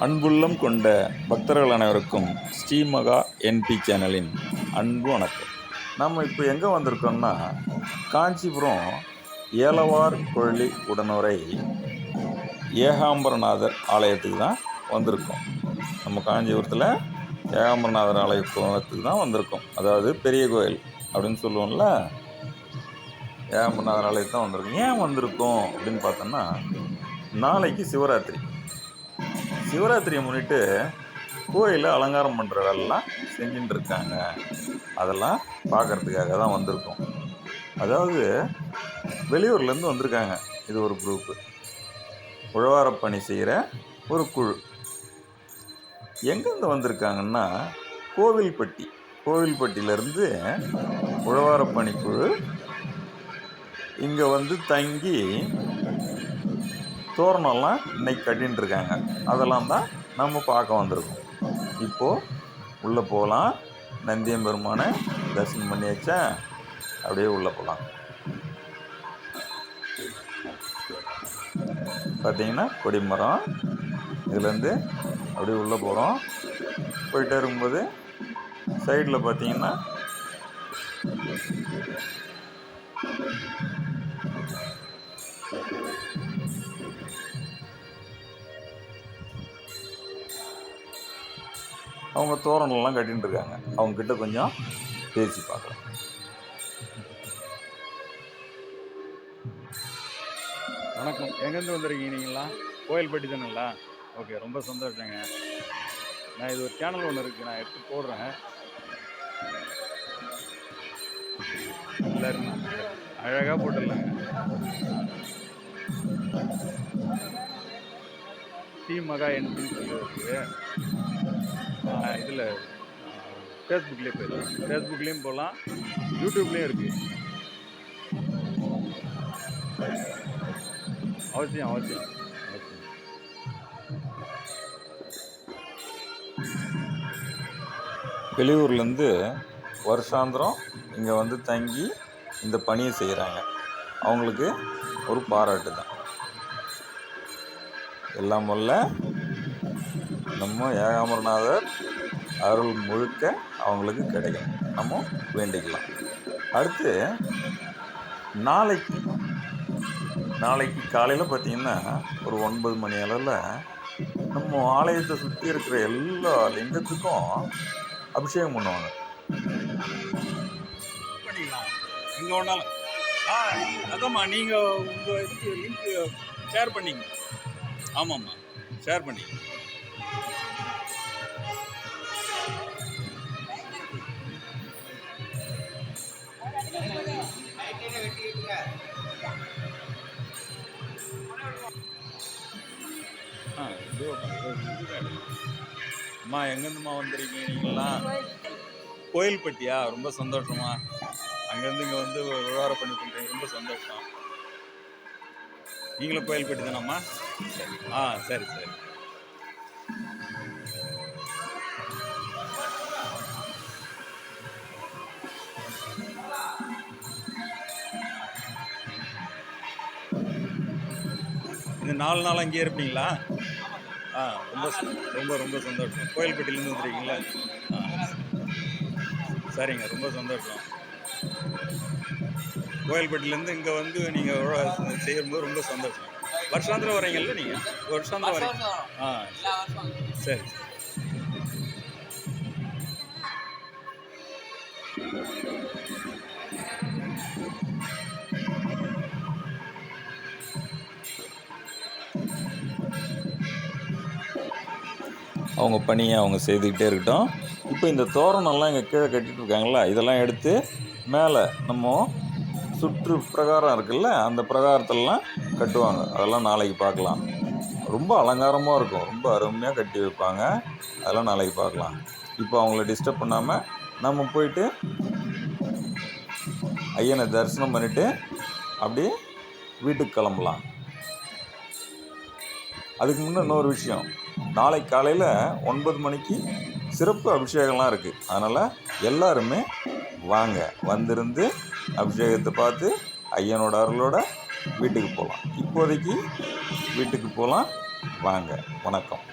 அன்புள்ளம் கொண்ட பக்தர்கள் அனைவருக்கும் ஸ்ரீமகா என்பி சேனலின் அன்பு வணக்கம். நம்ம இப்போ எங்கே வந்திருக்கோம்னா, காஞ்சிபுரம் ஏலவார் கொள்ளி உடனுரை ஏகாம்பரநாதர் ஆலயத்துக்கு தான் வந்திருக்கோம். நம்ம காஞ்சிபுரத்தில் ஏகாம்பரநாதர் ஆலயத்துக்கு தான் வந்திருக்கோம். அதாவது பெரிய கோயில் அப்படின்னு சொல்லுவோம்ல, ஏகாம்பரநாதர் ஆலயத்துக்கு தான் வந்திருக்கோம். ஏன் வந்திருக்கோம் அப்படின்னு பார்த்தோம்னா, நாளைக்கு சிவராத்திரியை முன்னிட்டு கோயிலில் அலங்காரம் பண்ணுற வேலைலாம் செஞ்சுட்டு இருக்காங்க. அதெல்லாம் பார்க்குறதுக்காக தான் வந்திருக்கோம். அதாவது வெளியூர்லேருந்து வந்திருக்காங்க. இது ஒரு குரூப்பு, உழவார பணி செய்கிற ஒரு குழு. எங்கேருந்து வந்திருக்காங்கன்னா, கோவில்பட்டியிலேருந்து உழவார பணிக்குழு இங்கே வந்து தங்கி தோரணம்லாம் இன்னைக்கு கட்டின்னு இருக்காங்க. அதெல்லாம் தான் நம்ம பார்க்க வந்திருக்கோம். இப்போது உள்ளே போகலாம். நந்தியம்பெருமானை தரிசனம் பண்ணியாச்சா, அப்படியே உள்ளே போகலாம். பார்த்தீங்கன்னா கொடிமரம், இதுலேருந்து அப்படியே உள்ளே போகிறோம். போயிட்டே இருக்கும்போது சைடில் பார்த்தீங்கன்னா அவங்க தோரணம்லாம் கட்டின்னு இருக்காங்க. அவங்கக்கிட்ட கொஞ்சம் பேசி பார்க்கலாம். வணக்கம். எங்கேருந்து வந்திருக்கீங்க நீங்களா? கோயில்பட்டி தானுங்களா? ஓகே, ரொம்ப சந்தோஷங்க. நான் இது ஒரு சேனல் ஒன்று இருக்குது, நான் எடுத்து போடுறேன். எல்லோரும் அழகாக போட்டுடலாங்க. ஸ்ரீமகா என்பின்னு சொல்லி இருக்குது. இதில் ஃபேஸ்புக்லேயே போயிடலாம். ஃபேஸ்புக்லேயும் போகலாம், யூடியூப்லேயும் இருக்குது. அவசியம். வெளியூர்லேருந்து வருஷாந்திரம் இங்கே வந்து தங்கி இந்த பணியை செய்கிறாங்க. அவங்களுக்கு ஒரு பாராட்டு தான். எல்லாம் வல்ல நம்ம ஏகாம்பரநாதர் அருள் முழுக்க அவங்களுக்கு கிடைக்கும். நம்ம வேண்டிக்கலாம். அடுத்து நாளைக்கு காலையில் பார்த்திங்கன்னா ஒரு 9 மணி அளவில் நம்ம ஆலயத்தை சுற்றி இருக்கிற எல்லா லிங்கத்துக்கும் அபிஷேகம் பண்ணுவாங்க. பண்ணிக்கலாம் எங்கே வேணாலும். அதாம்மா, நீங்கள் உங்கள் இதுக்கு லிங்க் ஷேர் பண்ணிங்க. ஆமாம்மா, ஷேர் பண்ணி. அம்மா, எங்கேருந்துமா வந்துருக்கீங்க நீங்களாம்? கோயில்பட்டியா? ரொம்ப சந்தோஷமா. அங்கேருந்து இங்கே வந்து விவகாரம் பண்ணி பண்ணுறீங்க, ரொம்ப சந்தோஷம். நீங்களும் கோயில்பட்டி தானம்மா? சரி. இந்த 4 நாள் அங்கேயே இருப்பீங்களா? ரொம்ப சந்தோஷம். கோயில்பட்டியிலேருந்து வந்துருக்கீங்களா? சரிங்க, ரொம்ப சந்தோஷம். கோயில்பட்டியிலேருந்து இங்கே வந்து நீங்கள் செய்யும்போது ரொம்ப சந்தோஷம். வருஷாந்திரம் வரீங்கல்ல நீங்கள்? வருஷாந்திரம் வரீங்க? சரி. அவங்க பணியை அவங்க செய்துக்கிட்டே இருக்கட்டும். இப்போ இந்த தோரணம்லாம் இங்கே கீழே கட்டிகிட்டு இருக்காங்களா, இதெல்லாம் எடுத்து மேலே நம்ம சுற்று பிரகாரம் இருக்குல்ல, அந்த பிரகாரத்திலலாம் கட்டுவாங்க. அதெல்லாம் நாளைக்கு பார்க்கலாம். ரொம்ப அலங்காரமாக இருக்கும், ரொம்ப அருமையாக கட்டி வைப்பாங்க. அதெல்லாம் நாளைக்கு பார்க்கலாம். இப்போ அவங்கள டிஸ்டர்ப் பண்ணாமல் நம்ம போயிட்டு ஐயனை தரிசனம் பண்ணிவிட்டு அப்படியே வீட்டுக்கு கிளம்பலாம். அதுக்கு முன்னே இன்னொரு விஷயம், நாளைக்கு காலையில் 9 மணிக்கு சிறப்பு அபிஷேகம்லாம் இருக்குது. அதனால் எல்லாருமே வாங்க, வந்திருந்து அபிஷேகத்தை பார்த்து ஐயனோட அருளோட வீட்டுக்கு போகலாம். இப்போதைக்கு வீட்டுக்கு போகலாம். வாங்க. வணக்கம்.